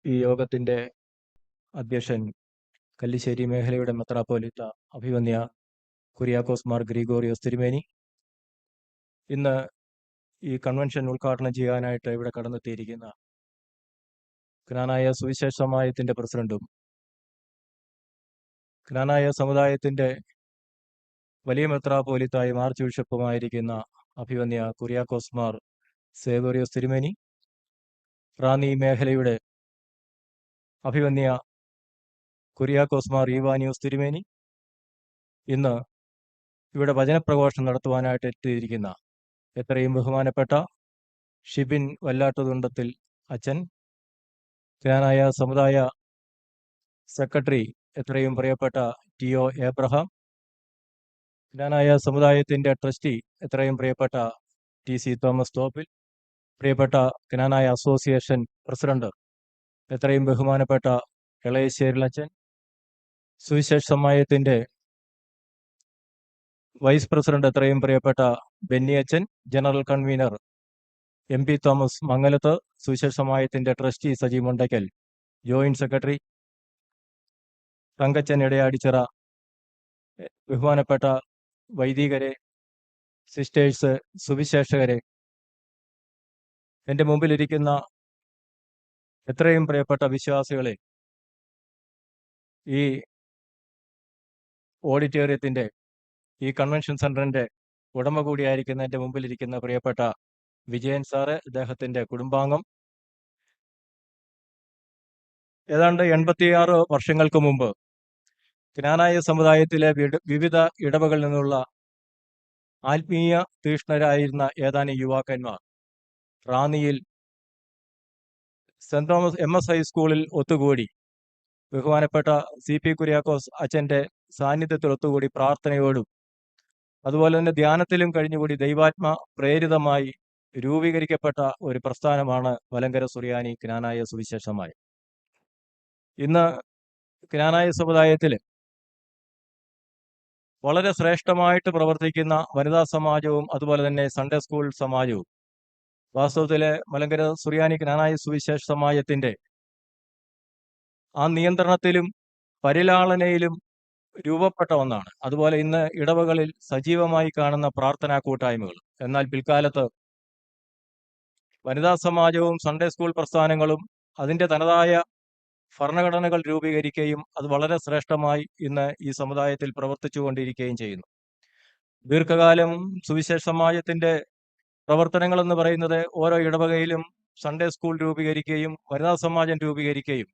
ഈ യോഗത്തിന്റെ അധ്യക്ഷൻ കല്ലിശ്ശേരി മേഖലയുടെ മെത്രാപ്പോലീത്ത അഭിവന്യ കുര്യാക്കോസ് മാർ ഗ്രിഗോറിയോസ് തിരുമേനി, ഇന്ന് ഈ കൺവെൻഷൻ ഉദ്ഘാടനം ചെയ്യാനായിട്ട് ഇവിടെ കടന്നെത്തിയിരിക്കുന്ന ക്നാനായ സുവിശേഷ സമാജത്തിന്റെ പ്രസിഡന്റും ക്നാനായ സമുദായത്തിന്റെ വലിയ മെത്രാപ്പോലീത്തായും ആർച്ച് ബിഷപ്പുമായിരിക്കുന്ന അഭിവന്യ കുര്യാക്കോസ് മാർ സേവോറിയോസ് തിരുമേനി, റാന്നി മേഖലയുടെ അഭിവന്യ കുര്യാക്കോസ് മാർ ഈവാനിയോസ് തിരുമേനി, ഇന്ന് ഇവിടെ വചനപ്രഘോഷണം നടത്തുവാനായിട്ട് എത്തിയിരിക്കുന്ന എത്രയും ബഹുമാനപ്പെട്ട ഷിബിൻ വല്ലാട്ടുതുണ്ടത്തിൽ അച്ഛൻ, ക്നാനായ സമുദായ സെക്രട്ടറി എത്രയും പ്രിയപ്പെട്ട ടി.ഒ. ഏബ്രഹാം, ക്നാനായ സമുദായത്തിന്റെ ട്രസ്റ്റി എത്രയും പ്രിയപ്പെട്ട ടി.സി. തോമസ് തോപ്പിൽ, പ്രിയപ്പെട്ട ക്നാനായ അസോസിയേഷൻ പ്രസിഡന്റ് എത്രയും ബഹുമാനപ്പെട്ട ഇളയശ്ശേരിലച്ചൻ, സുവിശേഷ സമാജത്തിന്റെ വൈസ് പ്രസിഡന്റ് എത്രയും പ്രിയപ്പെട്ട ബെന്നി അച്ഛൻ, ജനറൽ കൺവീനർ എം.പി. തോമസ് മംഗലത്ത്, സുവിശേഷ സമാജത്തിന്റെ trustee Saji Mundakkal, joint secretary Thankachan Idayadichira, ബഹുമാനപ്പെട്ട വൈദികരെ, സിസ്റ്റേഴ്സ്, സുവിശേഷകരെ, എൻ്റെ മുമ്പിലിരിക്കുന്ന എത്രയും പ്രിയപ്പെട്ട വിശ്വാസികളെ, ഈ ഓഡിറ്റോറിയത്തിന്റെ, ഈ കൺവെൻഷൻ സെന്ററിന്റെ ഉടമ കൂടിയായിരിക്കുന്ന എൻ്റെ മുമ്പിലിരിക്കുന്ന പ്രിയപ്പെട്ട വിജയൻ സാറ്, അദ്ദേഹത്തിന്റെ കുടുംബാംഗം, ഏതാണ്ട് 86 വർഷങ്ങൾക്ക് മുമ്പ് ക്നാനായ സമുദായത്തിലെ വിവിധ ഇടവകളിൽ നിന്നുള്ള ആത്മീയ തീഷ്ണരായിരുന്ന ഏതാനും യുവാക്കന്മാർ റാന്നിയിൽ സെന്റ് തോമസ് MS ഹൈസ്കൂളിൽ ഒത്തുകൂടി ബഹുമാനപ്പെട്ട CP കുര്യാക്കോസ് അച്ഛന്റെ സാന്നിധ്യത്തിൽ ഒത്തുകൂടി പ്രാർത്ഥനയോടും അതുപോലെ തന്നെ ധ്യാനത്തിലും കഴിഞ്ഞുകൂടി ദൈവാത്മ പ്രേരിതമായി രൂപീകരിക്കപ്പെട്ട ഒരു പ്രസ്ഥാനമാണ് മലങ്കര സുറിയാനി ക്നാനായ സുവിശേഷമായി. ഇന്ന് ക്നാനായ സമുദായത്തിൽ വളരെ ശ്രേഷ്ഠമായിട്ട് പ്രവർത്തിക്കുന്ന വനിതാ സമാജവും അതുപോലെ തന്നെ സൺഡേ സ്കൂൾ സമാജവും വാസ്തവത്തിലെ മലങ്കര സുറിയാനി ക്നാനായ സുവിശേഷ സമാജത്തിന്റെ ആ നിയന്ത്രണത്തിലും പരിലാളനയിലും രൂപപ്പെട്ട ഒന്നാണ്. അതുപോലെ ഇന്ന് ഇടവകളിൽ സജീവമായി കാണുന്ന പ്രാർത്ഥനാ കൂട്ടായ്മകൾ. എന്നാൽ പിൽക്കാലത്ത് വനിതാ സമാജവും സൺഡേ സ്കൂൾ പ്രസ്ഥാനങ്ങളും അതിന്റെ തനതായ ഭരണഘടനകൾ രൂപീകരിക്കുകയും അത് വളരെ ശ്രേഷ്ഠമായി ഇന്ന് ഈ സമുദായത്തിൽ പ്രവർത്തിച്ചു കൊണ്ടിരിക്കുകയും ചെയ്യുന്നു. ദീർഘകാലം സുവിശേഷ സമാജത്തിന്റെ പ്രവർത്തനങ്ങൾ എന്ന് പറയുന്നത് ഓരോ ഇടവകയിലും സൺഡേ സ്കൂൾ രൂപീകരിക്കുകയും വനിതാ സമാജം രൂപീകരിക്കുകയും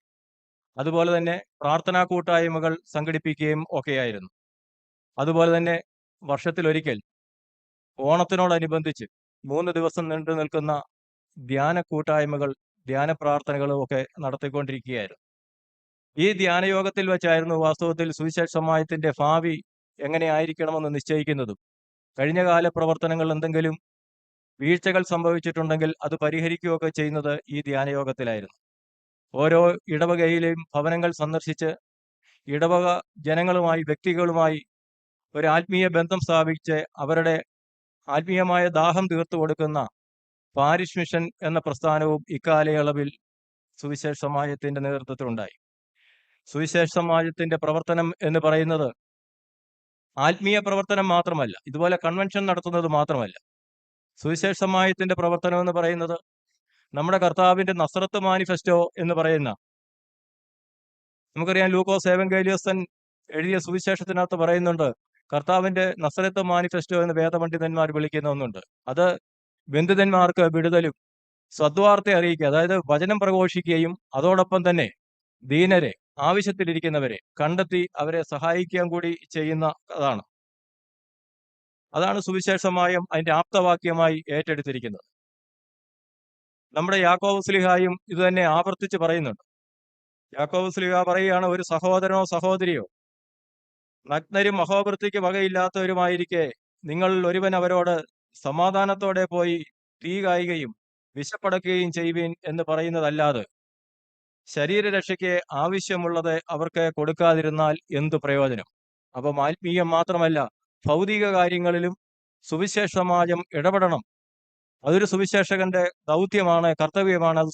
അതുപോലെ തന്നെ പ്രാർത്ഥനാ കൂട്ടായ്മകൾ സംഘടിപ്പിക്കുകയും ഒക്കെയായിരുന്നു. അതുപോലെ തന്നെ വർഷത്തിലൊരിക്കൽ ഓണത്തിനോടനുബന്ധിച്ച് 3 ദിവസം നീണ്ടു നിൽക്കുന്ന ധ്യാന കൂട്ടായ്മകൾ, ധ്യാന പ്രാർത്ഥനകളും ഒക്കെ നടത്തിക്കൊണ്ടിരിക്കുകയായിരുന്നു. ഈ ധ്യാനയോഗത്തിൽ വെച്ചായിരുന്നു വാസ്തവത്തിൽ സുവിശേഷ സമാജത്തിന്റെ ഭാവി എങ്ങനെയായിരിക്കണമെന്ന് നിശ്ചയിക്കുന്നതും കഴിഞ്ഞകാല പ്രവർത്തനങ്ങൾ എന്തെങ്കിലും വീഴ്ചകൾ സംഭവിച്ചിട്ടുണ്ടെങ്കിൽ അത് പരിഹരിക്കുകയൊക്കെ ചെയ്യുന്നത് ഈ ധ്യാനയോഗത്തിലായിരുന്നു. ഓരോ ഇടവകയിലെയും ഭവനങ്ങൾ സന്ദർശിച്ച് ഇടവക ജനങ്ങളുമായി, വ്യക്തികളുമായി ഒരു ആത്മീയ ബന്ധം സ്ഥാപിച്ച് അവരുടെ ആത്മീയമായ ദാഹം തീർത്തു കൊടുക്കുന്ന പാരിഷ് മിഷൻ എന്ന പ്രസ്ഥാനവും ഇക്കാലയളവിൽ സുവിശേഷ സമാജത്തിന്റെ നേതൃത്വത്തിലുണ്ടായി. സുവിശേഷ സമാജത്തിന്റെ പ്രവർത്തനം എന്ന് പറയുന്നത് ആത്മീയ പ്രവർത്തനം മാത്രമല്ല, ഇതുപോലെ കൺവെൻഷൻ നടത്തുന്നത് മാത്രമല്ല. സുവിശേഷ സമാജത്തിന്റെ പ്രവർത്തനം എന്ന് പറയുന്നത് നമ്മുടെ കർത്താവിന്റെ നസ്രത്ത് മാനിഫെസ്റ്റോ എന്ന് പറയുന്ന, നമുക്കറിയാം ലൂക്കോസ് ഏവങ്കേലിയോസൻ എഴുതിയ സുവിശേഷത്തിനകത്ത് പറയുന്നുണ്ട്, കർത്താവിന്റെ നസ്രത്ത് മാനിഫെസ്റ്റോ എന്ന് വേദപണ്ഡിതന്മാർ വിളിക്കുന്ന ഒന്നുണ്ട്. അത് ബന്ധിതന്മാർക്ക് വിടുതലും സദ്വാർത്ത അറിയിക്കുക, അതായത് വചനം പ്രഘോഷിക്കുകയും അതോടൊപ്പം തന്നെ ദീനരെ, ആവശ്യത്തിലിരിക്കുന്നവരെ കണ്ടെത്തി അവരെ സഹായിക്കാൻ കൂടി ചെയ്യുന്ന അതാണ് സുവിശേഷ സമാജം അതിന്റെ ആപ്തവാക്യമായി ഏറ്റെടുത്തിരിക്കുന്നത്. നമ്മുടെ യാക്കോബ് ശ്ലീഹായും ഇത് തന്നെ ആവർത്തിച്ച് പറയുന്നുണ്ട്. യാക്കോബ് ശ്ലീഹ പറയുകയാണ്, ഒരു സഹോദരനോ സഹോദരിയോ നഗ്നരും മഹോവൃത്തിക്ക് വകയില്ലാത്തവരുമായിരിക്കെ നിങ്ങൾ ഒരുവൻ അവരോട് സമാധാനത്തോടെ പോയി തീ കായുകയും വിശപ്പടക്കുകയും ചെയ്യുവീൻ എന്ന് പറയുന്നതല്ലാതെ ശരീരരക്ഷയ്ക്ക് ആവശ്യമുള്ളത് അവർക്ക് കൊടുക്കാതിരുന്നാൽ എന്തു പ്രയോജനം? അപ്പം ആത്മീയം മാത്രമല്ല, ഭൗതിക കാര്യങ്ങളിലും സുവിശേഷ സമാജം ഇടപെടണം അതൊരു സുവിശേഷകന്റെ ദൗത്യമാണ്, കർത്തവ്യമാണ്. അത്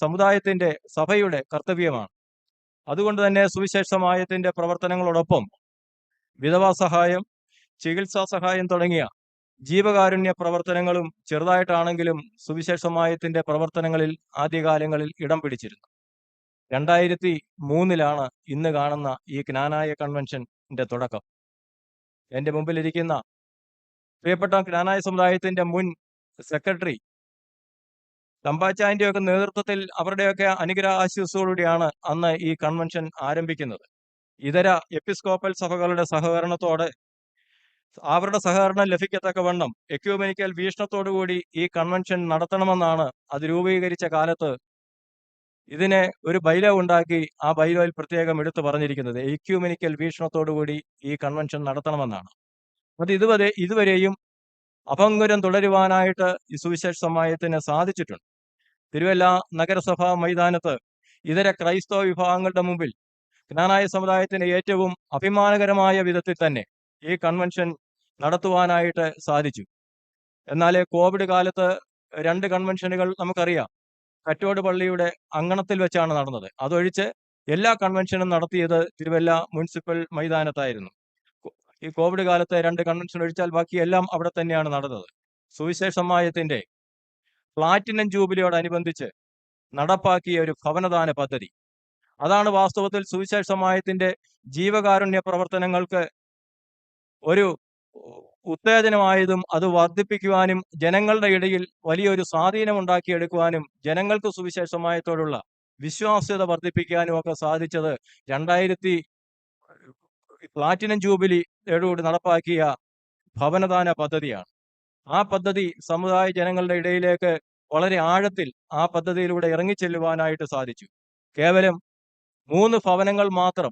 സമുദായത്തിന്റെ, സഭയുടെ കർത്തവ്യമാണ്. അതുകൊണ്ട് തന്നെ സുവിശേഷ സമാജത്തിന്റെ പ്രവർത്തനങ്ങളോടൊപ്പം വിധവാ സഹായം, ചികിത്സാ സഹായം തുടങ്ങിയ ജീവകാരുണ്യ പ്രവർത്തനങ്ങളും ചെറുതായിട്ടാണെങ്കിലും സുവിശേഷ സമാജത്തിന്റെ പ്രവർത്തനങ്ങളിൽ ആദ്യകാലങ്ങളിൽ ഇടം പിടിച്ചിരുന്നു. 2003 ഇന്ന് കാണുന്ന ഈ ജ്ഞാനായ കൺവെൻഷന്റെ തുടക്കം. എന്റെ മുമ്പിലിരിക്കുന്ന പ്രിയപ്പെട്ട ജ്ഞാനായ സമുദായത്തിന്റെ മുൻ സെക്രട്ടറി തമ്പാച്ചാന്റെയൊക്കെ നേതൃത്വത്തിൽ അവരുടെയൊക്കെ അനുഗ്രഹ ആശീസ്സോടുകൂടിയാണ് അന്ന് ഈ കൺവെൻഷൻ ആരംഭിക്കുന്നത്. ഇതര എപ്പിസ്കോപ്പൽ സഭകളുടെ സഹകരണത്തോടെ, അവരുടെ സഹകരണം ലഭിക്കത്തക്കവണ്ണം എക്യൂമെനിക്കൽ വീക്ഷണത്തോടുകൂടി ഈ കൺവെൻഷൻ നടത്തണമെന്നാണ് അത് രൂപീകരിച്ച കാലത്ത് ഇതിനെ ഒരു ബൈലോ ഉണ്ടാക്കി ആ ബൈലോയിൽ പ്രത്യേകം എടുത്തു പറഞ്ഞിരിക്കുന്നത്. എക്യൂമെനിക്കൽ വീക്ഷണത്തോടുകൂടി ഈ കൺവെൻഷൻ നടത്തണമെന്നാണ്. അത് ഇതുവരെയും അഭംഗുരം തുടരുവാനായിട്ട് ഈ സുവിശേഷ സമാജത്തിന് സാധിച്ചിട്ടുണ്ട്. തിരുവല്ല നഗരസഭാ മൈതാനത്ത് ഇതര ക്രൈസ്തവ വിഭാഗങ്ങളുടെ മുമ്പിൽ ജ്ഞാനായ സമുദായത്തിന് ഏറ്റവും അഭിമാനകരമായ വിധത്തിൽ തന്നെ ഈ കൺവെൻഷൻ നടത്തുവാനായിട്ട് സാധിച്ചു. എന്നാൽ കോവിഡ് കാലത്ത് 2 കൺവെൻഷനുകൾ നമുക്കറിയാം കറ്റോട് പള്ളിയുടെ അങ്കണത്തിൽ വെച്ചാണ് നടന്നത്. അതൊഴിച്ച് എല്ലാ കൺവെൻഷനും നടത്തിയത് തിരുവല്ല മുനിസിപ്പൽ മൈതാനത്തായിരുന്നു. ഈ കോവിഡ് കാലത്ത് 2 കൺവെൻഷൻ ഒഴിച്ചാൽ ബാക്കിയെല്ലാം അവിടെ തന്നെയാണ് നടന്നത്. സുവിശേഷ സമാജത്തിന്റെ പ്ലാറ്റിനം ജൂബിലിയോടനുബന്ധിച്ച് നടപ്പാക്കിയ ഒരു ഭവനദാന പദ്ധതി, അതാണ് വാസ്തവത്തിൽ സുവിശേഷ സമാജത്തിന്റെ ജീവകാരുണ്യ പ്രവർത്തനങ്ങൾക്ക് ഒരു ഉത്തേജനമായതും അത് വർദ്ധിപ്പിക്കുവാനും ജനങ്ങളുടെ ഇടയിൽ വലിയൊരു സ്വാധീനം ഉണ്ടാക്കിയെടുക്കുവാനും ജനങ്ങൾക്ക് സുവിശേഷ സമാജത്തോടുള്ള വിശ്വാസ്യത വർദ്ധിപ്പിക്കാനും ഒക്കെ സാധിച്ചത് 2000 പ്ലാറ്റിനം ജൂബിലിയോടുകൂടി നടപ്പാക്കിയ ഭവനദാന പദ്ധതിയാണ്. ആ പദ്ധതി സമുദായ ജനങ്ങളുടെ ഇടയിലേക്ക് വളരെ ആഴത്തിൽ ആ പദ്ധതിയിലൂടെ ഇറങ്ങിച്ചെല്ലുവാനായിട്ട് സാധിച്ചു. കേവലം 3 ഭവനങ്ങൾ മാത്രം,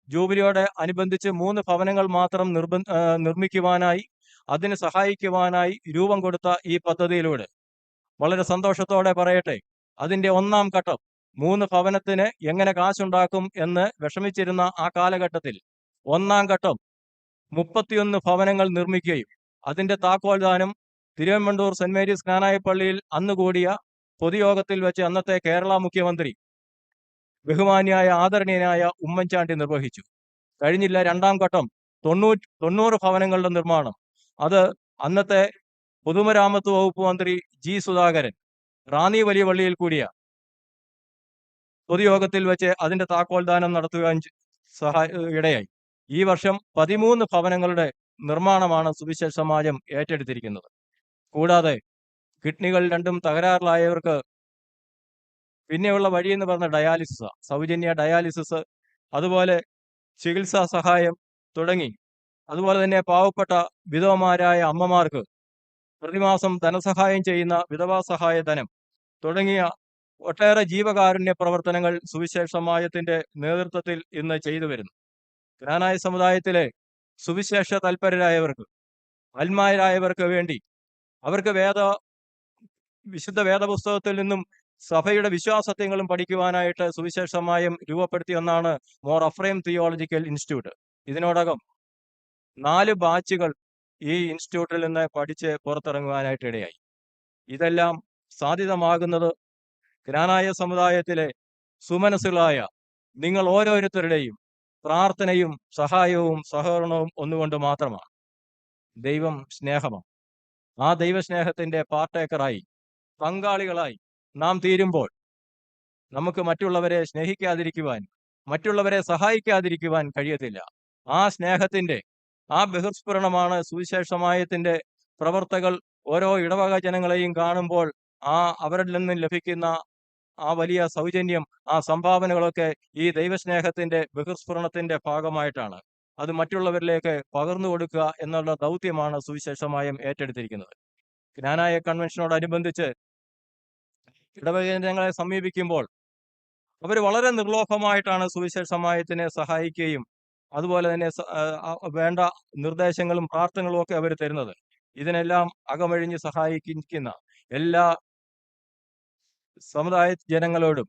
ജൂബിലിയോടെ അനുബന്ധിച്ച് 3 ഭവനങ്ങൾ മാത്രം നിർമ്മിക്കുവാനായി, അതിന് സഹായിക്കുവാനായി രൂപം കൊടുത്ത ഈ പദ്ധതിയിലൂടെ വളരെ സന്തോഷത്തോടെ പറയട്ടെ, അതിന്റെ 1-ാം ഘട്ടം 3 ഭവനത്തിന് എങ്ങനെ കാശുണ്ടാക്കും എന്ന് വിഷമിച്ചിരുന്ന ആ കാലഘട്ടത്തിൽ 1-ാം ഘട്ടം 31 ഭവനങ്ങൾ നിർമ്മിക്കുകയും അതിന്റെ താക്കോൽദാനം തിരുവെമ്മണ്ടൂർ സെന്റ് മേരീസ് ജ്ഞാനായ പള്ളിയിൽ അന്ന് കൂടിയ പൊതുയോഗത്തിൽ വെച്ച് അന്നത്തെ കേരള മുഖ്യമന്ത്രി ബഹുമാന്യായ ആദരണീയനായ ഉമ്മൻചാണ്ടി നിർവഹിച്ചു. കഴിഞ്ഞില്ല 2-ാം ഘട്ടം 90 ഭവനങ്ങളുടെ നിർമ്മാണം. അത് അന്നത്തെ പൊതുമരാമത്ത് വകുപ്പ് മന്ത്രി ജി സുധാകരൻ റാന്നി വലിയ പള്ളിയിൽ കൂടിയ പൊതുയോഗത്തിൽ വെച്ച് അതിന്റെ താക്കോൽദാനം നടത്തുവാൻ ഇടയായി. ഈ വർഷം 13 ഭവനങ്ങളുടെ നിർമ്മാണമാണ് സുവിശേഷ സമാജം ഏറ്റെടുത്തിരിക്കുന്നത്. കൂടാതെ കിഡ്നികൾ 2ഉം തകരാറിലായവർക്ക് പിന്നെയുള്ള വഴി എന്ന് പറഞ്ഞ ഡയാലിസിസ്, സൗജന്യ ഡയാലിസിസ്, അതുപോലെ ചികിത്സാ സഹായം തുടങ്ങി, അതുപോലെ തന്നെ പാവപ്പെട്ട വിധവമാരായ അമ്മമാർക്ക് പ്രതിമാസം ധനസഹായം ചെയ്യുന്ന വിധവാ സഹായ ധനം തുടങ്ങിയ ഒട്ടേറെ ജീവകാരുണ്യ പ്രവർത്തനങ്ങൾ സുവിശേഷ സമാജത്തിന്റെ നേതൃത്വത്തിൽ ഇന്ന് ചെയ്തു വരുന്നു. ജ്ഞാനായ സമുദായത്തിലെ സുവിശേഷ തൽപരരായവർക്ക്, ആത്മാരായവർക്ക് വേണ്ടി അവർക്ക് വിശുദ്ധ വേദപുസ്തകത്തിൽ നിന്നും സഭയുടെ വിശ്വാസത്യങ്ങളും പഠിക്കുവാനായിട്ട് സുവിശേഷ സമാജം രൂപപ്പെടുത്തിയ ഒന്നാണ് മോർ അഫ്രൈം തിയോളജിക്കൽ ഇൻസ്റ്റിറ്റ്യൂട്ട്. ഇതിനോടകം 4 ബാച്ചുകൾ ഈ ഇൻസ്റ്റിറ്റ്യൂട്ടിൽ നിന്ന് പഠിച്ച് പുറത്തിറങ്ങുവാനായിട്ട് ഇടയായി. ഇതെല്ലാം സാധ്യതമാകുന്നത് ജ്ഞാനായ സമുദായത്തിലെ സുമനസ്സുകളായ നിങ്ങൾ ഓരോരുത്തരുടെയും പ്രാർത്ഥനയും സഹായവും സഹകരണവും ഒന്നുകൊണ്ട് മാത്രമാണ്. ദൈവം സ്നേഹമാണ്. ആ ദൈവസ്നേഹത്തിന്റെ പാർട്ടേക്കറായി, പങ്കാളികളായി നാം തീരുമ്പോൾ നമുക്ക് മറ്റുള്ളവരെ സ്നേഹിക്കാതിരിക്കുവാൻ, മറ്റുള്ളവരെ സഹായിക്കാതിരിക്കുവാൻ കഴിയത്തില്ല. ആ സ്നേഹത്തിന്റെ ആ ബഹിർസ്ഫുരണമാണ് സുവിശേഷ സമാജത്തിന്റെ പ്രവർത്തകർ ഓരോ ഇടവക ജനങ്ങളെയും കാണുമ്പോൾ അവരിൽ നിന്നും ലഭിക്കുന്ന ആ വലിയ സൗജന്യം, ആ സംഭാവനകളൊക്കെ ഈ ദൈവസ്നേഹത്തിന്റെ ബഹിർസ്ഫുരണത്തിന്റെ ഭാഗമായിട്ടാണ്. അത് മറ്റുള്ളവരിലേക്ക് പകർന്നു കൊടുക്കുക എന്നുള്ള ദൗത്യമാണ് സുവിശേഷ സമാജം ഏറ്റെടുത്തിരിക്കുന്നത്. ജ്ഞാനായ കൺവെൻഷനോടനുബന്ധിച്ച് ഇടവക ജനങ്ങളെ സമീപിക്കുമ്പോൾ അവർ വളരെ നിർലോഭമായിട്ടാണ് സുവിശേഷ സമാജത്തിനെ സഹായിക്കുകയും അതുപോലെ തന്നെ വേണ്ട നിർദ്ദേശങ്ങളും പ്രാർത്ഥനകളും ഒക്കെ അവർ തരുന്നത്. ഇതിനെല്ലാം അകമഴിഞ്ഞ് സഹായിക്കുന്ന എല്ലാ സമുദായ ജനങ്ങളോടും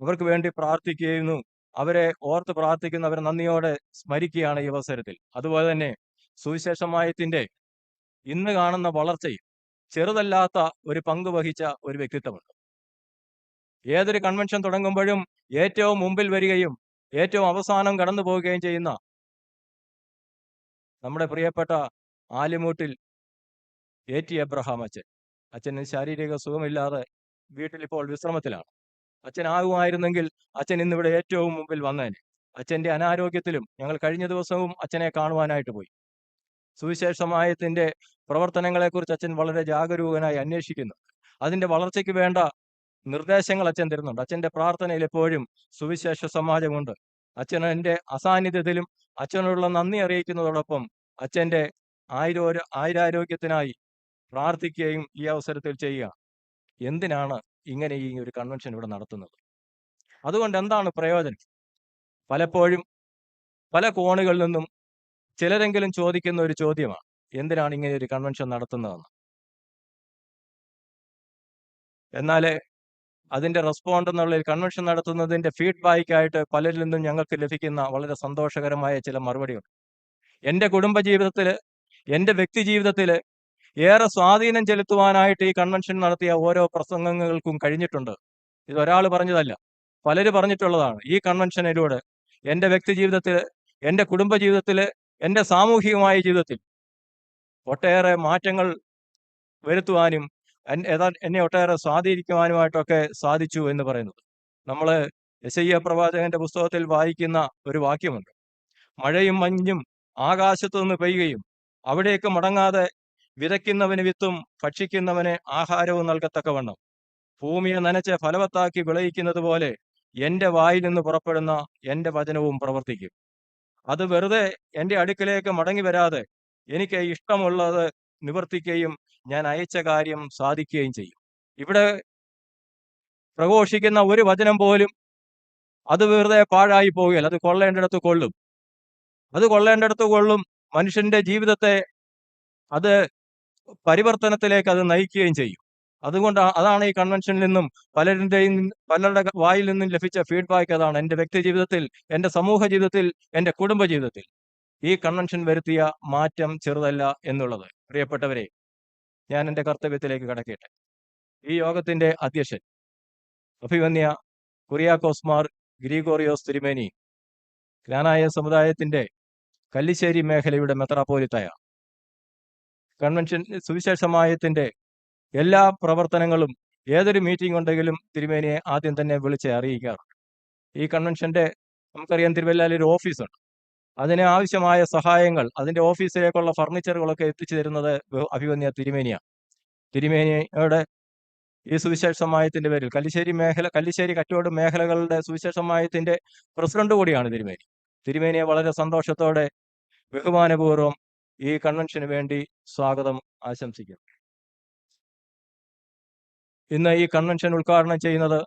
അവർക്ക് വേണ്ടി പ്രാർത്ഥിക്കുന്നു. അവരെ ഓർത്ത് പ്രാർത്ഥിക്കുന്ന, അവരെ നന്ദിയോടെ സ്മരിക്കുകയാണ് ഈ അവസരത്തിൽ. അതുപോലെ തന്നെ സുവിശേഷ സമാജത്തിന്റെ ഇന്ന് കാണുന്ന വളർച്ചയിൽ ചെറുതല്ലാത്ത ഒരു പങ്ക് വഹിച്ച ഒരു വ്യക്തിത്വമുണ്ട്. ഏതൊരു കൺവെൻഷൻ തുടങ്ങുമ്പോഴും ഏറ്റവും മുമ്പിൽ വരികയും ഏറ്റവും അവസാനം കടന്നു പോവുകയും ചെയ്യുന്ന നമ്മുടെ പ്രിയപ്പെട്ട ആലിമൂട്ടിൽ A.T. എബ്രഹാം അച്ഛന് ശാരീരിക സുഖമില്ലാതെ വീട്ടിലിപ്പോൾ വിശ്രമത്തിലാണ്. അച്ഛനാകുമായിരുന്നെങ്കിൽ അച്ഛൻ ഇന്നിവിടെ ഏറ്റവും മുമ്പിൽ വന്നേനെ. അച്ഛൻ്റെ അനാരോഗ്യത്തിലും ഞങ്ങൾ കഴിഞ്ഞ ദിവസവും അച്ഛനെ കാണുവാനായിട്ട് പോയി. സുവിശേഷമായതിൻ്റെ പ്രവർത്തനങ്ങളെക്കുറിച്ച് അച്ഛൻ വളരെ ജാഗരൂകനായി അന്വേഷിക്കുന്നു. അതിൻ്റെ വളർച്ചയ്ക്ക് വേണ്ട നിർദ്ദേശങ്ങൾ അച്ഛൻ തരുന്നുണ്ട്. അച്ഛൻ്റെ പ്രാർത്ഥനയിൽ എപ്പോഴും സുവിശേഷ സമാജമുണ്ട്. അച്ഛൻ എൻ്റെ അസാന്നിധ്യത്തിലും അച്ഛനോടുള്ള നന്ദി അറിയിക്കുന്നതോടൊപ്പം അച്ഛൻ്റെ ആയുരാരോഗ്യത്തിനായി പ്രാർത്ഥിക്കുകയും ഈ അവസരത്തിൽ ചെയ്യുക. എന്തിനാണ് ഇങ്ങനെ ഈ ഒരു കൺവെൻഷൻ ഇവിടെ നടത്തുന്നത്? അതുകൊണ്ട് എന്താണ് പ്രയോജനം? പലപ്പോഴും പല കോണുകളിൽ നിന്നും ചിലരെങ്കിലും ചോദിക്കുന്ന ഒരു ചോദ്യമാണ്, എന്തിനാണ് ഇങ്ങനെ ഒരു കൺവെൻഷൻ നടത്തുന്നതെന്ന്. എന്നാൽ അതിൻ്റെ റെസ്പോണ്ട് എന്നുള്ള കൺവെൻഷൻ നടത്തുന്നതിൻ്റെ ഫീഡ്ബാക്കായിട്ട് പലരിൽ നിന്നും ഞങ്ങൾക്ക് ലഭിക്കുന്ന വളരെ സന്തോഷകരമായ ചില മറുപടിയുണ്ട്. എൻ്റെ കുടുംബജീവിതത്തിൽ, എൻ്റെ വ്യക്തി ജീവിതത്തിൽ ഏറെ സ്വാധീനം ചെലുത്തുവാനായിട്ട് ഈ കൺവെൻഷൻ നടത്തിയ ഓരോ പ്രസംഗങ്ങൾക്കും കഴിഞ്ഞിട്ടുണ്ട്. ഇതൊരാൾ പറഞ്ഞതല്ല, പലര് പറഞ്ഞിട്ടുള്ളതാണ്. ഈ കൺവെൻഷനിലൂടെ എൻ്റെ വ്യക്തി ജീവിതത്തിൽ, എൻ്റെ കുടുംബജീവിതത്തിൽ, എൻ്റെ സാമൂഹികമായ ജീവിതത്തിൽ ഒട്ടേറെ മാറ്റങ്ങൾ വരുത്തുവാനും എന്നെ ഒട്ടേറെ സ്വാധീനിക്കുവാനുമായിട്ടൊക്കെ സാധിച്ചു എന്ന് പറയുന്നത്. നമ്മൾ യെശയ്യാ പ്രവാചകന്റെ പുസ്തകത്തിൽ വായിക്കുന്ന ഒരു വാക്യമുണ്ട്. മഴയും മഞ്ഞും ആകാശത്തു നിന്ന് പെയ്യുകയും അവിടേക്ക് മടങ്ങാതെ വിതയ്ക്കുന്നവന് വിത്തും ഭക്ഷിക്കുന്നവന് ആഹാരവും നൽകത്തക്കവണ്ണം ഭൂമിയെ നനച്ച് ഫലവത്താക്കി വിളയിക്കുന്നത് പോലെ എൻ്റെ വായിൽ നിന്ന് പുറപ്പെടുന്ന എൻ്റെ വചനവും പ്രവർത്തിക്കും. അത് വെറുതെ എൻ്റെ അടുക്കലേക്ക് മടങ്ങി വരാതെ എനിക്ക് ഇഷ്ടമുള്ളത് നിവർത്തിക്കുകയും ഞാൻ അയച്ച കാര്യം സാധിക്കുകയും ചെയ്യും. ഇവിടെ പ്രഘോഷിക്കുന്ന ഒരു വചനം പോലും അത് വെറുതെ പാഴായി പോവുകയില്ല. അത് കൊള്ളേണ്ടിടത്ത് കൊള്ളും. അത് കൊള്ളേണ്ടിടത്ത് കൊള്ളും. മനുഷ്യന്റെ ജീവിതത്തെ അത് പരിവർത്തനത്തിലേക്ക് അത് നയിക്കുകയും ചെയ്യും. അതുകൊണ്ട് അതാണ് ഈ കൺവെൻഷനിൽ നിന്നും പലരുടെ വായിൽ നിന്നും ലഭിച്ച ഫീഡ്ബാക്ക്. അതാണ് എൻ്റെ വ്യക്തി ജീവിതത്തിൽ, എൻ്റെ സമൂഹ ജീവിതത്തിൽ, എൻ്റെ കുടുംബ ജീവിതത്തിൽ ഈ കൺവെൻഷൻ വരുത്തിയ മാറ്റം ചെറുതല്ല എന്നുള്ളത്. പ്രിയപ്പെട്ടവരെ, ഞാൻ എൻ്റെ കർത്തവ്യത്തിലേക്ക് കടക്കട്ടെ. ഈ യോഗത്തിന്റെ അധ്യക്ഷൻ അഭിവന്യ കുറിയാക്കോസ് മാർ ഗ്രിഗോറിയോസ് തിരുമേനി ജ്ഞാനായ സമുദായത്തിന്റെ കല്ലിശ്ശേരി മേഖലയുടെ മെത്രാപ്പോലിത്തയാണ്. കൺവെൻഷൻ സുവിശേഷമായത്തിന്റെ എല്ലാ പ്രവർത്തനങ്ങളും ഏതൊരു മീറ്റിംഗ് ഉണ്ടെങ്കിലും തിരുമേനിയെ ആദ്യം തന്നെ വിളിച്ച് അറിയിക്കാറുണ്ട്. ഈ കൺവെൻഷന്റെ നമുക്കറിയാം, തിരുവല്ലയിൽ ഒരു ഓഫീസുണ്ട്. അതിന് ആവശ്യമായ സഹായങ്ങൾ, അതിന്റെ ഓഫീസിലേക്കുള്ള ഫർണിച്ചറുകളൊക്കെ എത്തിച്ചു തരുന്നത് അഭിവന്യ തിരുമേനിയാണ്. തിരുമേനിയുടെ ഈ സുവിശേഷമായത്തിന്റെ പേരിൽ കല്ലിശ്ശേരി കറ്റോട് മേഖലകളുടെ സുവിശേഷമായത്തിന്റെ പ്രസിഡന്റ് കൂടിയാണ് തിരുമേനി. തിരുമേനിയെ വളരെ സന്തോഷത്തോടെ ബഹുമാനപൂർവ്വം ഈ കൺവെൻഷന് വേണ്ടി സ്വാഗതം ആശംസിക്കുന്നു. ഇന്ന് ഈ കൺവെൻഷൻ ഉദ്ഘാടനം ചെയ്യുന്നത്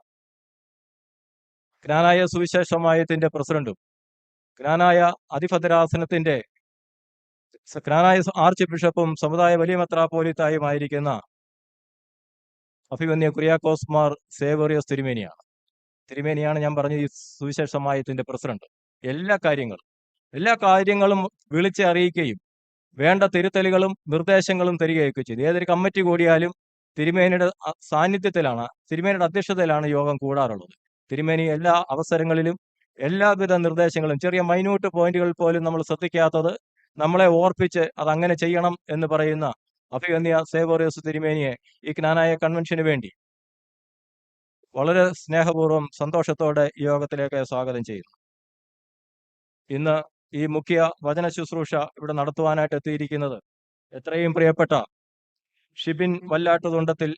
ജ്ഞാനായ സുവിശേഷമായത്തിന്റെ പ്രസിഡന്റും ജ്ഞാനായ അതിഭദ്രാസനത്തിന്റെ ജ്ഞാനായ ആർച്ച് ബിഷപ്പും സമുദായ വലിയ മെത്രാപ്പോലിത്തായുമായിരിക്കുന്ന അഭിവന്യ കുറിയാക്കോസ് മാർ സേവറിയോസ് തിരുമേനിയാണ് ഞാൻ പറഞ്ഞ ഈ സുവിശേഷമായത്തിന്റെ പ്രസിഡന്റ്. എല്ലാ കാര്യങ്ങളും വിളിച്ച് അറിയിക്കുകയും വേണ്ട തിരുത്തലുകളും നിർദ്ദേശങ്ങളും തരികയൊക്കെ ചെയ്തു. ഏതൊരു കമ്മിറ്റി കൂടിയാലും തിരുമേനിയുടെ സാന്നിധ്യത്തിലാണ്, തിരുമേനിയുടെ അധ്യക്ഷതയിലാണ് യോഗം കൂടാറുള്ളത്. തിരുമേനി എല്ലാ അവസരങ്ങളിലും എല്ലാവിധ നിർദ്ദേശങ്ങളും, ചെറിയ മൈന്യൂട്ട് പോയിന്റുകൾ പോലും നമ്മൾ ശ്രദ്ധിക്കാത്തത് നമ്മളെ ഓർപ്പിച്ച് അതങ്ങനെ ചെയ്യണം എന്ന് പറയുന്ന അഭിവന്യ സേവോറിയോസ് തിരുമേനിയെ ഈ ജ്ഞാനായ കൺവെൻഷന് വേണ്ടി വളരെ സ്നേഹപൂർവ്വം സന്തോഷത്തോടെ ഈ യോഗത്തിലേക്ക് സ്വാഗതം ചെയ്യുന്നു. ഇന്ന് ഈ മുഖ്യ വചന ശുശ്രൂഷ ഇവിടെ നടത്തുവാനായിട്ട് എത്തിയിരിക്കുന്നത് എത്രയും പ്രിയപ്പെട്ട ഷിബിൻ വല്ലാട്ടുതുണ്ടത്തിൽ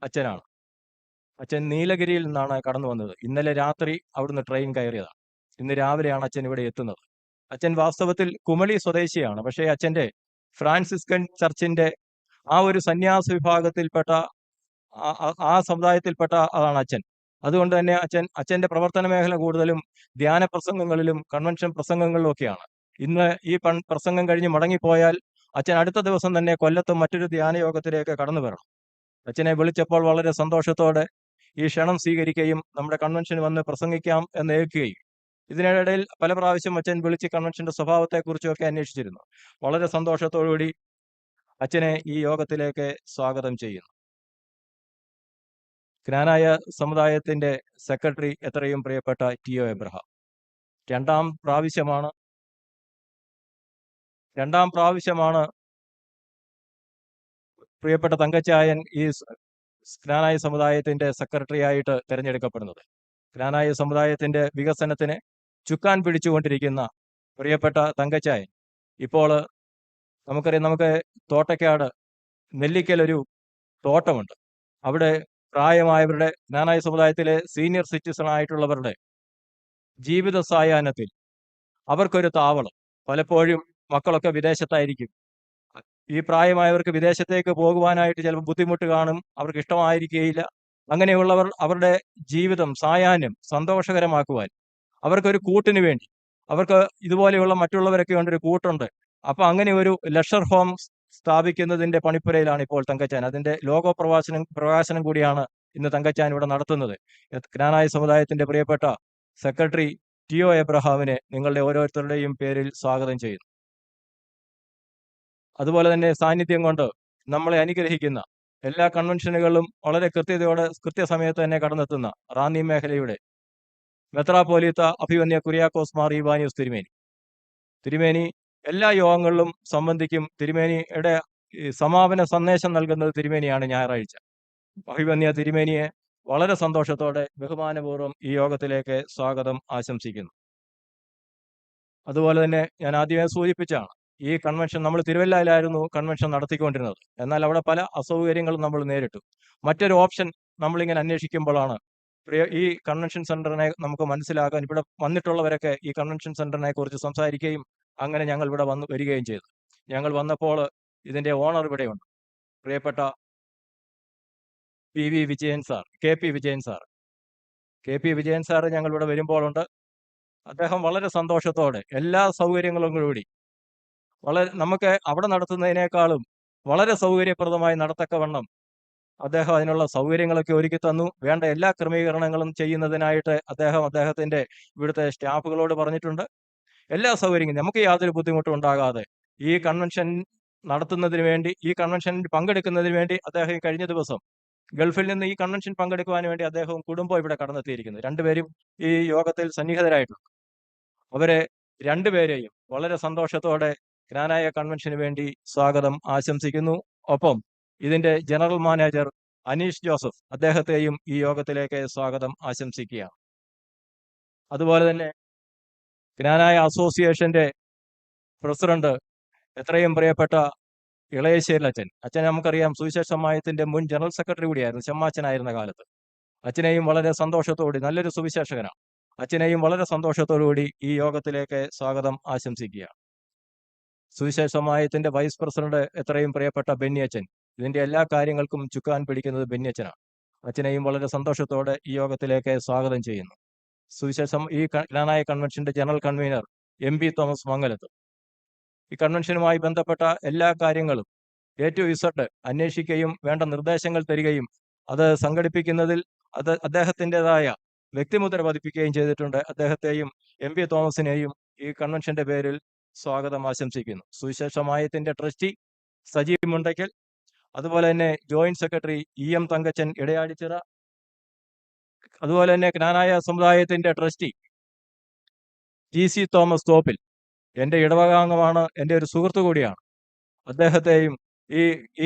അച്ഛനാണ്. അച്ഛൻ നീലഗിരിയിൽ നിന്നാണ് കടന്നു വന്നത്. ഇന്നലെ രാത്രി അവിടുന്ന് ട്രെയിൻ കയറിയതാണ്. ഇന്ന് രാവിലെയാണ് അച്ഛൻ ഇവിടെ എത്തുന്നത്. അച്ഛൻ വാസ്തവത്തിൽ കുമളി സ്വദേശിയാണ്. പക്ഷേ അച്ഛൻ്റെ ഫ്രാൻസിസ്കൻ ചർച്ചിന്റെ ആ ഒരു സന്യാസ വിഭാഗത്തിൽപ്പെട്ട ആ സമുദായത്തിൽപ്പെട്ട അതാണ് അച്ഛൻ. അതുകൊണ്ട് തന്നെ അച്ഛന്റെ പ്രവർത്തന മേഖല കൂടുതലും ധ്യാന പ്രസംഗങ്ങളിലും കൺവെൻഷൻ പ്രസംഗങ്ങളിലും ഒക്കെയാണ്. ഇന്ന് ഈ പ്രസംഗം കഴിഞ്ഞ് മടങ്ങിപ്പോയാൽ അച്ഛൻ അടുത്ത ദിവസം തന്നെ കൊല്ലത്തും മറ്റൊരു ധ്യാന യോഗത്തിലേക്ക് കടന്നു വരണം. അച്ഛനെ വിളിച്ചപ്പോൾ വളരെ സന്തോഷത്തോടെ ഈ ക്ഷണം സ്വീകരിക്കുകയും നമ്മുടെ കൺവെൻഷന് വന്ന് പ്രസംഗിക്കാം എന്ന് ഏൽക്കുകയും, ഇതിനിടയിൽ പല പ്രാവശ്യം അച്ഛൻ വിളിച്ച് കൺവെൻഷന്റെ സ്വഭാവത്തെക്കുറിച്ചൊക്കെ അന്വേഷിച്ചിരുന്നു. വളരെ സന്തോഷത്തോടുകൂടി അച്ഛനെ ഈ യോഗത്തിലേക്ക് സ്വാഗതം ചെയ്യുന്നു. ജ്ഞാനായ സമുദായത്തിന്റെ സെക്രട്ടറി എത്രയും പ്രിയപ്പെട്ട ടി.ഒ. എബ്രഹാം. രണ്ടാം പ്രാവശ്യമാണ് പ്രിയപ്പെട്ട തങ്കച്ചായൻ ഈ ജ്ഞാനായ സമുദായത്തിന്റെ സെക്രട്ടറി ആയിട്ട് തിരഞ്ഞെടുക്കപ്പെടുന്നത്. ജ്ഞാനായ സമുദായത്തിന്റെ വികസനത്തിന് ചുക്കാൻ പിടിച്ചുകൊണ്ടിരിക്കുന്ന പ്രിയപ്പെട്ട തങ്കച്ചായൻ ഇപ്പോൾ നമുക്കറിയാം, നമുക്ക് തോട്ടയ്ക്കാട് നെല്ലിക്കൽ ഒരു തോട്ടമുണ്ട്. അവിടെ പ്രായമായവരുടെ, ജ്ഞാനായ സമുദായത്തിലെ സീനിയർ സിറ്റിസൺ ആയിട്ടുള്ളവരുടെ ജീവിത സായാഹ്നത്തിൽ അവർക്കൊരു താവളം. പലപ്പോഴും മക്കളൊക്കെ വിദേശത്തായിരിക്കും. ഈ പ്രായമായവർക്ക് വിദേശത്തേക്ക് പോകുവാനായിട്ട് ചിലപ്പോൾ ബുദ്ധിമുട്ട് കാണും, അവർക്ക് ഇഷ്ടമായിരിക്കുകയില്ല. അങ്ങനെയുള്ളവർ അവരുടെ ജീവിതം സായാഹ്നം സന്തോഷകരമാക്കുവാൻ അവർക്കൊരു കൂട്ടിന് വേണ്ടി, അവർക്ക് ഇതുപോലെയുള്ള മറ്റുള്ളവരൊക്കെ ഉണ്ടൊരു കൂട്ടുണ്ട്. അപ്പൊ അങ്ങനെ ഒരു ലഷർ ഹോം സ്ഥാപിക്കുന്നതിന്റെ പണിപ്പുരയിലാണ് ഇപ്പോൾ തങ്കച്ചാൻ. അതിന്റെ ലോഗോ പ്രകാശനം കൂടിയാണ് ഇന്ന് തങ്കച്ചാൻ ഇവിടെ നടത്തുന്നത്. ജ്ഞാനായ സമുദായത്തിന്റെ പ്രിയപ്പെട്ട സെക്രട്ടറി ടി.ഒ. എബ്രഹാമിനെ നിങ്ങളുടെ ഓരോരുത്തരുടെയും പേരിൽ സ്വാഗതം ചെയ്യുന്നു. അതുപോലെ തന്നെ സാന്നിധ്യം കൊണ്ട് നമ്മളെ അനുഗ്രഹിക്കുന്ന, എല്ലാ കൺവെൻഷനുകളിലും വളരെ കൃത്യസമയത്ത് തന്നെ കടന്നെത്തുന്ന റാന്നി മേഖലയുടെ മെത്രാപ്പോലീത്ത അഭിവന്യ കുര്യാക്കോസ് മാർ ഈവാനിയോസ് തിരുമേനി എല്ലാ യോഗങ്ങളിലും സംബന്ധിക്കും. തിരുമേനിയുടെ സമാപന സന്ദേശം നൽകുന്നത് തിരുമേനിയാണ് ഞായറാഴ്ച. അഭിവന്യ തിരുമേനിയെ വളരെ സന്തോഷത്തോടെ ബഹുമാനപൂർവ്വം ഈ യോഗത്തിലേക്ക് സ്വാഗതം ആശംസിക്കുന്നു. അതുപോലെ തന്നെ ഞാൻ ആദ്യമേ സൂചിപ്പിച്ചാണ്, ഈ കൺവെൻഷൻ നമ്മൾ തിരുവല്ലയിലായിരുന്നു കൺവെൻഷൻ നടത്തിക്കൊണ്ടിരുന്നത്. എന്നാൽ അവിടെ പല അസൗകര്യങ്ങളും നമ്മൾ നേരിട്ടു. മറ്റൊരു ഓപ്ഷൻ നമ്മളിങ്ങനെ അന്വേഷിക്കുമ്പോഴാണ് ഈ കൺവെൻഷൻ സെന്ററിനെ നമുക്ക് മനസ്സിലാക്കാൻ, ഇവിടെ വന്നിട്ടുള്ളവരൊക്കെ ഈ കൺവെൻഷൻ സെന്ററിനെ കുറിച്ച് സംസാരിക്കുകയും അങ്ങനെ ഞങ്ങൾ ഇവിടെ വരികയും ചെയ്തു. ഞങ്ങൾ വന്നപ്പോൾ ഇതിന്റെ ഓണർ ഇവിടെയുണ്ട്, പ്രിയപ്പെട്ട കെ പി വിജയൻ സാർ ഞങ്ങൾ ഇവിടെ വരുമ്പോഴുണ്ട്. അദ്ദേഹം വളരെ സന്തോഷത്തോടെ എല്ലാ സൗകര്യങ്ങളും കൂടി നമുക്ക് അവിടെ നടത്തുന്നതിനേക്കാളും വളരെ സൗകര്യപ്രദമായി നടത്തക്കവണ്ണം അദ്ദേഹം അതിനുള്ള സൗകര്യങ്ങളൊക്കെ ഒരുക്കി തന്നു. വേണ്ട എല്ലാ ക്രമീകരണങ്ങളും ചെയ്യുന്നതിനായിട്ട് അദ്ദേഹത്തിന്റെ ഇവിടുത്തെ സ്റ്റാഫുകളോട് പറഞ്ഞിട്ടുണ്ട്. എല്ലാ സൗകര്യങ്ങളും നമുക്ക് യാതൊരു ബുദ്ധിമുട്ടും ഉണ്ടാകാതെ ഈ കൺവെൻഷൻ നടത്തുന്നതിന് വേണ്ടി, ഈ കൺവെൻഷനിൽ പങ്കെടുക്കുന്നതിന് വേണ്ടി അദ്ദേഹം കഴിഞ്ഞ ദിവസം ഗൾഫിൽ നിന്ന് ഈ കൺവെൻഷൻ പങ്കെടുക്കുവാൻ വേണ്ടി അദ്ദേഹവും കുടുംബം ഇവിടെ കടന്നെത്തിയിരിക്കുന്നു. രണ്ടുപേരും ഈ യോഗത്തിൽ സന്നിഹിതരായിട്ടുണ്ട്. അവരെ രണ്ടുപേരെയും വളരെ സന്തോഷത്തോടെ ജ്ഞാനായ കൺവെൻഷന് വേണ്ടി സ്വാഗതം ആശംസിക്കുന്നു. ഒപ്പം ഇതിന്റെ ജനറൽ മാനേജർ അനീഷ് ജോസഫ്, അദ്ദേഹത്തെയും ഈ യോഗത്തിലേക്ക് സ്വാഗതം ആശംസിക്കുകയാണ്. അതുപോലെ തന്നെ ജ്ഞാനായ അസോസിയേഷന്റെ പ്രസിഡന്റ് എത്രയും പ്രിയപ്പെട്ട ഇളയശ്ശേരി അച്ഛൻ നമുക്കറിയാം, സുവിശേഷ സമാജത്തിന്റെ മുൻ ജനറൽ സെക്രട്ടറി കൂടിയായിരുന്നു ചെമ്മാച്ചനായിരുന്ന കാലത്ത്. അച്ഛനെയും വളരെ സന്തോഷത്തോടെ, നല്ലൊരു സുവിശേഷകനാണ്, അച്ഛനെയും വളരെ സന്തോഷത്തോടുകൂടി ഈ യോഗത്തിലേക്ക് സ്വാഗതം ആശംസിക്കുകയാണ്. സുവിശേഷ സമാജത്തിന്റെ വൈസ് പ്രസിഡന്റ് എത്രയും പ്രിയപ്പെട്ട ബെന്നി അച്ഛൻ, ഇതിന്റെ എല്ലാ കാര്യങ്ങൾക്കും ചുക്കാൻ പിടിക്കുന്നത് ബെന്നി അച്ഛനാണ്. അച്ഛനെയും വളരെ സന്തോഷത്തോടെ ഈ യോഗത്തിലേക്ക് സ്വാഗതം ചെയ്യുന്നു. സുവിശേഷം ഈ ജ്ഞാനായ കൺവെൻഷന്റെ ജനറൽ കൺവീനർ എം.പി. തോമസ് മംഗലത്ത് ഈ കൺവെൻഷനുമായി ബന്ധപ്പെട്ട എല്ലാ കാര്യങ്ങളും A to Z അന്വേഷിക്കുകയും വേണ്ട നിർദ്ദേശങ്ങൾ തരികയും അത് സംഘടിപ്പിക്കുന്നതിൽ അദ്ദേഹത്തിൻ്റെതായ വ്യക്തിമുദ്ര പതിപ്പിക്കുകയും ചെയ്തിട്ടുണ്ട്. അദ്ദേഹത്തെയും എം.പി. തോമസിനെയും ഈ കൺവെൻഷന്റെ പേരിൽ സ്വാഗതം ആശംസിക്കുന്നു. സുവിശേഷ സമാജത്തിന്റെ ട്രസ്റ്റി സജീവ് മുണ്ടയ്ക്കൽ, അതുപോലെ തന്നെ ജോയിന്റ് സെക്രട്ടറി E.M. തങ്കച്ചൻ ഇടയാടിച്ചിറ, അതുപോലെ തന്നെ ജ്ഞാനായ സമുദായത്തിന്റെ ട്രസ്റ്റി G.C. തോമസ് തോപ്പിൽ, എൻ്റെ ഇടവകാംഗമാണ്, എൻ്റെ ഒരു സുഹൃത്തു കൂടിയാണ്. അദ്ദേഹത്തെയും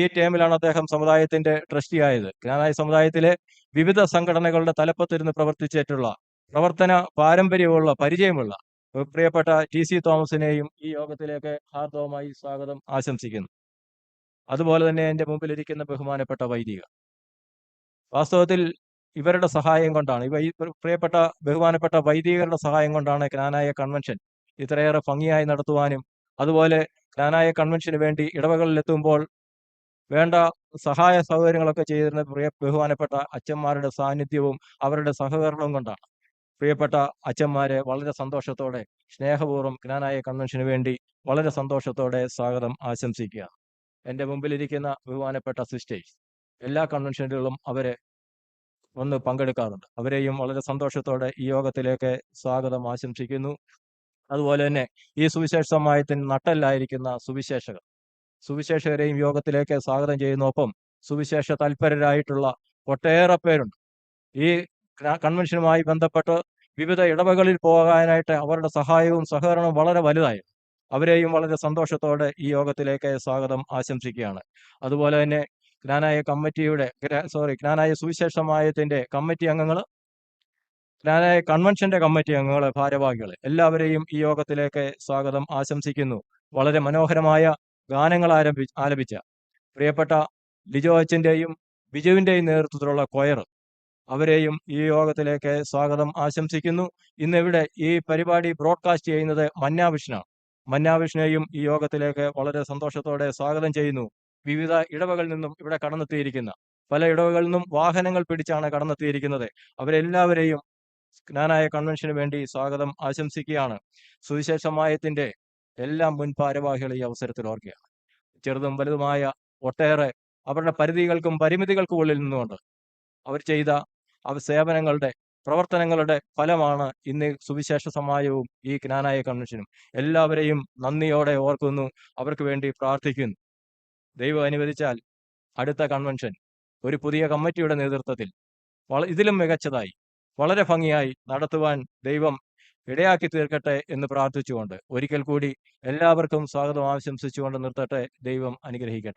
ഈ ടേമിലാണ് അദ്ദേഹം സമുദായത്തിന്റെ ട്രസ്റ്റി ആയത്. ജ്ഞാനായ സമുദായത്തിലെ വിവിധ സംഘടനകളുടെ തലപ്പത്തിരുന്ന് പ്രവർത്തിച്ചിട്ടുള്ള, പ്രവർത്തന പാരമ്പര്യമുള്ള, പരിചയമുള്ള പ്രിയപ്പെട്ട T.C. തോമസിനെയും ഈ യോഗത്തിലേക്ക് ഹാർദവമായി സ്വാഗതം ആശംസിക്കുന്നു. അതുപോലെ തന്നെ എൻ്റെ മുമ്പിലിരിക്കുന്ന ബഹുമാനപ്പെട്ട വൈദികർ, വാസ്തവത്തിൽ ഇവരുടെ സഹായം കൊണ്ടാണ്, പ്രിയപ്പെട്ട ബഹുമാനപ്പെട്ട വൈദികരുടെ സഹായം കൊണ്ടാണ് ജ്ഞാനായ കൺവെൻഷൻ ഇത്രയേറെ ഭംഗിയായി നടത്തുവാനും, അതുപോലെ ജ്ഞാനായ കൺവെൻഷന് വേണ്ടി ഇടവകളിലെത്തുമ്പോൾ വേണ്ട സഹായ സൗകര്യങ്ങളൊക്കെ ചെയ്തിരുന്ന ബഹുമാനപ്പെട്ട അച്ഛന്മാരുടെ സാന്നിധ്യവും അവരുടെ സഹകരണവും കൊണ്ടാണ്. പ്രിയപ്പെട്ട അച്ഛന്മാരെ വളരെ സന്തോഷത്തോടെ, സ്നേഹപൂർവ്വം ജ്ഞാനായ കൺവെൻഷന് വേണ്ടി വളരെ സന്തോഷത്തോടെ സ്വാഗതം ആശംസിക്കുക. എൻ്റെ മുമ്പിലിരിക്കുന്ന ബഹുമാനപ്പെട്ട സിസ്റ്റേഴ്സ്, എല്ലാ കൺവെൻഷനുകളിലും അവരെ വന്ന് പങ്കെടുക്കാറുണ്ട്. അവരെയും വളരെ സന്തോഷത്തോടെ ഈ യോഗത്തിലേക്ക് സ്വാഗതം ആശംസിക്കുന്നു. അതുപോലെ തന്നെ ഈ സുവിശേഷ സമാജത്തിന് നട്ടെല്ലായിരിക്കുന്ന സുവിശേഷകർ, സുവിശേഷകരെയും യോഗത്തിലേക്ക് സ്വാഗതം ചെയ്യുന്നു. ഒപ്പം സുവിശേഷ തൽപരരായിട്ടുള്ള ഒട്ടേറെ പേരുണ്ട്. ഈ കൺവെൻഷനുമായി ബന്ധപ്പെട്ട് വിവിധ ഇടവകളിൽ പോകാനായിട്ട് അവരുടെ സഹായവും സഹകരണവും വളരെ വലുതായിരുന്നു. അവരെയും വളരെ സന്തോഷത്തോടെ ഈ യോഗത്തിലേക്ക് സ്വാഗതം ആശംസിക്കുകയാണ്. അതുപോലെ തന്നെ ജ്ഞാനായ സുവിശേഷ സമാജത്തിന്റെ കമ്മിറ്റി അംഗങ്ങൾ, ജ്ഞാനായ കൺവെൻഷന്റെ കമ്മിറ്റി അംഗങ്ങൾ, ഭാരവാഹികൾ എല്ലാവരെയും ഈ യോഗത്തിലേക്ക് സ്വാഗതം ആശംസിക്കുന്നു. വളരെ മനോഹരമായ ഗാനങ്ങൾ ആലപിച്ച പ്രിയപ്പെട്ട ലിജോ അച്ഛന്റെയും ബിജുവിന്റെയും നേതൃത്വത്തിലുള്ള കൊയർ, അവരെയും ഈ യോഗത്തിലേക്ക് സ്വാഗതം ആശംസിക്കുന്നു. ഇന്നിവിടെ ഈ പരിപാടി ബ്രോഡ്കാസ്റ്റ് ചെയ്യുന്നത് മന്നാവിഷനാണ്. മന്നാവിഷനെയും ഈ യോഗത്തിലേക്ക് വളരെ സന്തോഷത്തോടെ സ്വാഗതം ചെയ്യുന്നു. വിവിധ ഇടവകളിൽ നിന്നും ഇവിടെ കടന്നെത്തിയിരിക്കുന്ന, പല ഇടവകളിൽ നിന്നും വാഹനങ്ങൾ പിടിച്ചാണ് കടന്നെത്തിയിരിക്കുന്നത്. അവരെല്ലാവരെയും ജ്ഞാനായ കൺവെൻഷന് വേണ്ടി സ്വാഗതം ആശംസിക്കുകയാണ്. സുവിശേഷ സമാജത്തിന്റെ എല്ലാ മുൻ ഭാരവാഹികളെ ഈ അവസരത്തിൽ ഓർക്കുകയാണ്. ചെറുതും വലുതുമായ ഒട്ടേറെ അവരുടെ പരിധികൾക്കും പരിമിതികൾക്കും ഉള്ളിൽ നിന്നുകൊണ്ട് അവർ ചെയ്ത സേവനങ്ങളുടെ പ്രവർത്തനങ്ങളുടെ ഫലമാണ് ഇന്ന് സുവിശേഷ സമാജവും ഈ ജ്ഞാനായ കൺവെൻഷനും. എല്ലാവരെയും നന്ദിയോടെ ഓർക്കുന്നു, അവർക്ക് വേണ്ടി പ്രാർത്ഥിക്കുന്നു. ദൈവം അനുവദിച്ചാൽ അടുത്ത കൺവെൻഷൻ ഒരു പുതിയ കമ്മിറ്റിയുടെ നേതൃത്വത്തിൽ ഇതിലും മികച്ചതായി വളരെ ഭംഗിയായി നടത്തുവാൻ ദൈവം ഇടയാക്കി തീർക്കട്ടെ എന്ന് പ്രാർത്ഥിച്ചുകൊണ്ട് ഒരിക്കൽ കൂടി എല്ലാവർക്കും സ്വാഗതം ആശംസിച്ചുകൊണ്ട് നിർത്തട്ടെ. ദൈവം അനുഗ്രഹിക്കട്ടെ.